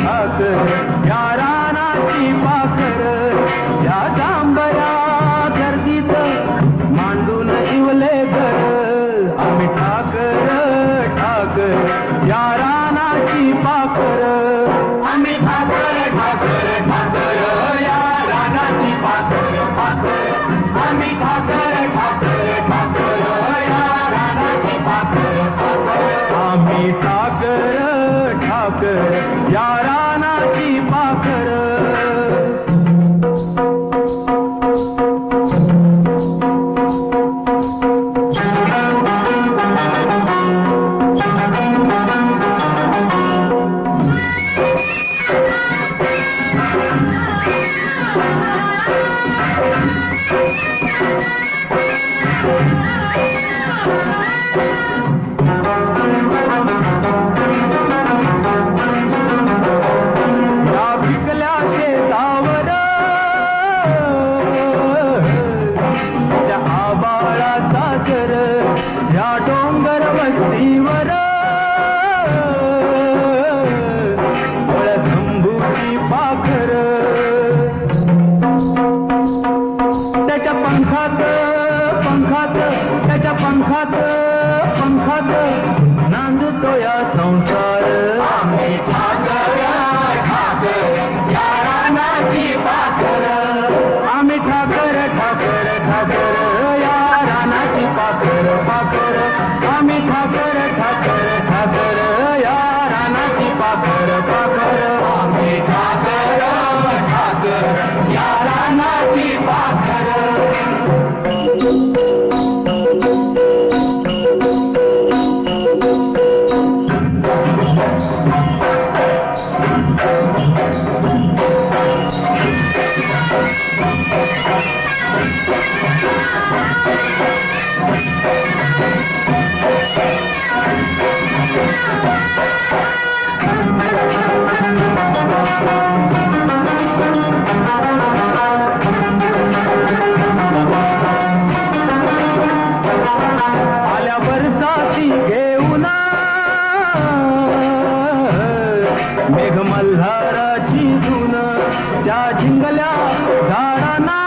ठाकर या रानाची पाखर या जांभया गर्दीत मांडून इवले घर आम्ही ठाकर या रानाची पाखर आम्ही ठाकर या रानाची पाखर आम्ही ठाकर या रानाची पाखर आम्ही ठाकर या रानाची पाखर या डोंगर वस्तीवर धंबूची पाखर त्याच्या पंखात त्याच्या पंखात नांदतो या संसार आम्ही ठाकर या रानाची पाखर आम्ही ठाकर या रानाची पाखर आम्ही ठाकर या रानाची पाखर आम्ही ठाकर या रानाची पाखर मेघ मल्हाराची धून त्या झिंगल्या झाडांना